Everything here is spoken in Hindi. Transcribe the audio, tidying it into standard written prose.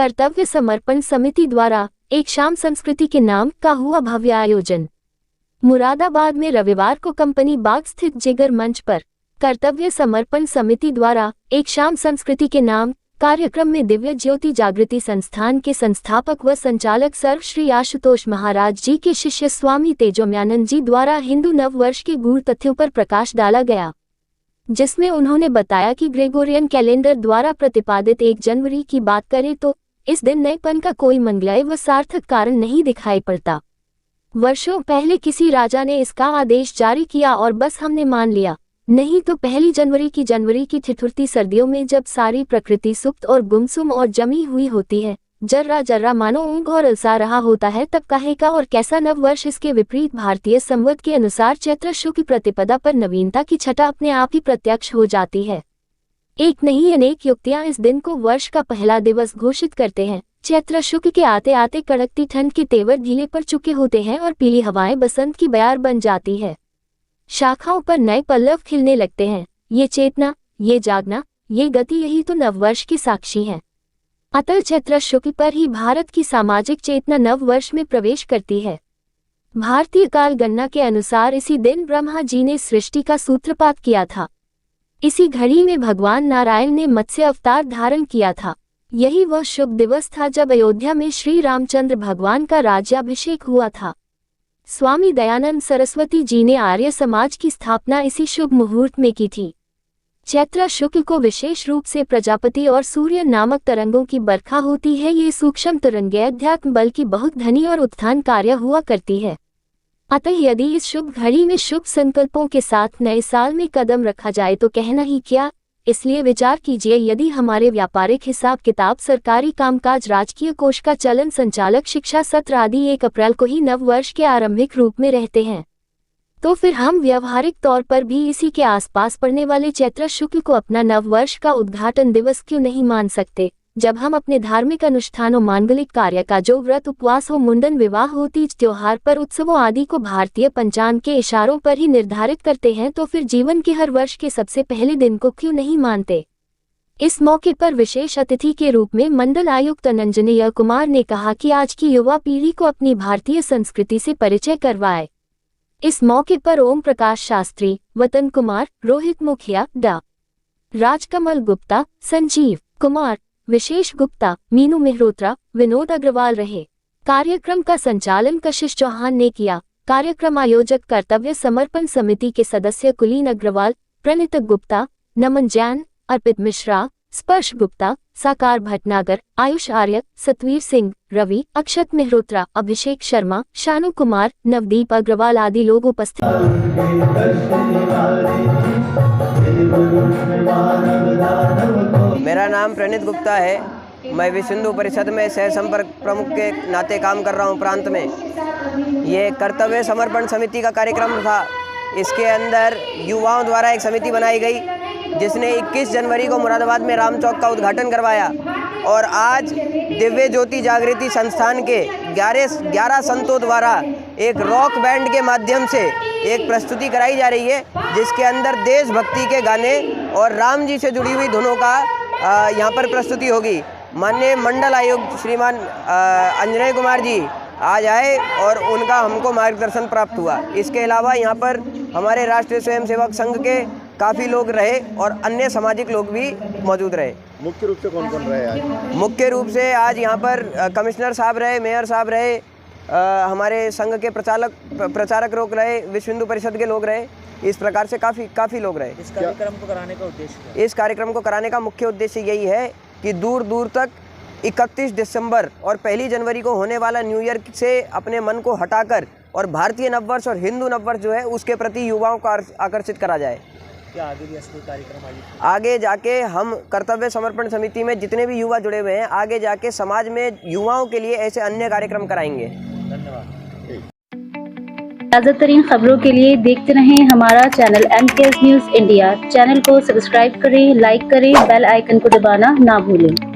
कर्तव्य समर्पण समिति द्वारा एक शाम संस्कृति के नाम का हुआ भव्य आयोजन। मुरादाबाद में रविवार को कंपनी बाग स्थित जिगर मंच पर कर्तव्य समर्पण समिति द्वारा एक शाम संस्कृति के नाम कार्यक्रम में दिव्य ज्योति जागृति संस्थान के संस्थापक व संचालक सर्व श्री आशुतोष महाराज जी के शिष्य स्वामी तेजोम्यानंद जी द्वारा हिंदू नव वर्ष के गूढ़ तथ्यों पर प्रकाश डाला गया, जिसमें उन्होंने बताया कि ग्रेगोरियन कैलेंडर द्वारा प्रतिपादित 1 जनवरी की बात करें तो इस दिन नएपन का कोई मंगलय व सार्थक कारण नहीं दिखाई पड़ता। वर्षों पहले किसी राजा ने इसका आदेश जारी किया और बस हमने मान लिया, नहीं तो पहली जनवरी की ठिठुरती सर्दियों में जब सारी प्रकृति सुप्त और गुमसुम और जमी हुई होती है, जर्रा जर्रा मानो ऊँघ और अलसा रहा होता है, तब काहे का और कैसा नव वर्ष। इसके विपरीत भारतीय संवत के अनुसार चैत्र शुक्ल प्रतिपदा पर नवीनता की छटा अपने आप ही प्रत्यक्ष हो जाती है। एक नहीं अनेक युक्तियां इस दिन को वर्ष का पहला दिवस घोषित करते हैं। चैत्र शुक्ल के आते आते कड़कती ठंड के तेवर ढीले पड़ चुके होते हैं और पीली हवाएं बसंत की बयार बन जाती है। शाखाओं पर नए पल्लव खिलने लगते हैं। ये चेतना, ये जागना, ये गति, यही तो नववर्ष की साक्षी है। अतः चैत्र शुक्ल पर ही भारत की सामाजिक चेतना नव वर्ष में प्रवेश करती है। भारतीय काल गणना के अनुसार इसी दिन ब्रह्मा जी ने सृष्टि का सूत्रपात किया था। इसी घड़ी में भगवान नारायण ने मत्स्य अवतार धारण किया था। यही वह शुभ दिवस था जब अयोध्या में श्री रामचंद्र भगवान का राज्याभिषेक हुआ था। स्वामी दयानंद सरस्वती जी ने आर्य समाज की स्थापना इसी शुभ मुहूर्त में की थी। चैत्र शुक्ल को विशेष रूप से प्रजापति और सूर्य नामक तरंगों की बरखा होती है। ये सूक्ष्म तरंगें अध्यात्म बल की बहुत धनी और उत्थान कार्य हुआ करती है। अतः यदि इस शुभ घड़ी में शुभ संकल्पों के साथ नए साल में कदम रखा जाए तो कहना ही क्या। इसलिए विचार कीजिए, यदि हमारे व्यापारिक हिसाब किताब, सरकारी कामकाज, राजकीय कोष का चलन, संचालक, शिक्षा सत्र आदि 1 अप्रैल को ही नव वर्ष के आरंभिक रूप में रहते हैं, तो फिर हम व्यावहारिक तौर पर भी इसी के आसपास पड़ने वाले चैत्र शुक्ल को अपना नव वर्ष का उद्घाटन दिवस क्यों नहीं मान सकते, जब हम अपने धार्मिक अनुष्ठानों, मांगलिक कार्य का जो व्रत, उपवास हो, मुंडन, विवाह हो, तीज त्योहार पर उत्सवों आदि को भारतीय पंचांग के इशारों पर ही निर्धारित करते हैं, तो फिर जीवन के हर वर्ष के सबसे पहले दिन को क्यों नहीं मानते। इस मौके पर विशेष अतिथि के रूप में मंडल आयुक्त अनंजनेय कुमार ने कहा कि आज की युवा पीढ़ी को अपनी भारतीय संस्कृति से परिचय करवाए। इस मौके पर ओम प्रकाश शास्त्री, वतन कुमार, रोहित मुखिया, डा. राजकमल गुप्ता, संजीव कुमार, विशेष गुप्ता, मीनू मेहरोत्रा, विनोद अग्रवाल रहे। कार्यक्रम का संचालन कशिश चौहान ने किया। कार्यक्रम आयोजक कर्तव्य समर्पण समिति के सदस्य कुलीन अग्रवाल, प्रणित गुप्ता, नमन जैन, अर्पित मिश्रा, स्पर्श गुप्ता, साकार भटनागर, आयुष आर्य, सतवीर सिंह, रवि, अक्षत मेहरोत्रा, अभिषेक शर्मा, शानु कुमार, नवदीप अग्रवाल आदि लोग उपस्थित। मेरा नाम प्रणित गुप्ता है। मैं विश्व हिंदू परिषद में सह संपर्क प्रमुख के नाते काम कर रहा हूं प्रांत में। ये कर्तव्य समर्पण समिति का कार्यक्रम था। इसके अंदर युवाओं द्वारा एक समिति बनाई गई जिसने 21 जनवरी को मुरादाबाद में राम चौक का उद्घाटन करवाया और आज दिव्य ज्योति जागृति संस्थान के 11 संतों द्वारा एक रॉक बैंड के माध्यम से एक प्रस्तुति कराई जा रही है, जिसके अंदर देशभक्ति के गाने और राम जी से जुड़ी हुई धुनों का यहाँ पर प्रस्तुति होगी। माननीय मंडल आयुक्त श्रीमान अंजनेय कुमार जी आज आए और उनका हमको मार्गदर्शन प्राप्त हुआ। इसके अलावा यहाँ पर हमारे राष्ट्रीय स्वयंसेवक संघ के काफ़ी लोग रहे और अन्य सामाजिक लोग भी मौजूद रहे। मुख्य रूप से कौन कौन रहे आज? मुख्य रूप से आज यहाँ पर कमिश्नर साहब रहे, मेयर साहब रहे, हमारे संघ के प्रचारक लोग रहे, विश्व हिंदू परिषद के लोग रहे। इस प्रकार से काफ़ी लोग रहे। इस कार्यक्रम को कराने का उद्देश्य, इस कार्यक्रम को कराने का मुख्य उद्देश्य यही है कि दूर दूर तक 31 दिसंबर और 1 जनवरी को होने वाला न्यू ईयर से अपने मन को हटाकर और भारतीय नववर्ष और हिंदू नववर्ष जो है उसके प्रति युवाओं को आकर्षित करा जाए। क्या आगे भी ऐसे कार्यक्रम आगे जाके हम कर्तव्य समर्पण समिति में जितने भी युवा जुड़े हुए हैं, आगे जाके समाज में युवाओं के लिए ऐसे अन्य कार्यक्रम कराएंगे। धन्यवाद। ताज़ा तरीन खबरों के लिए देखते रहें हमारा channel MKS news India. Channel को सब्सक्राइब करें, लाइक करें, बेल आइकन को दबाना ना भूलें।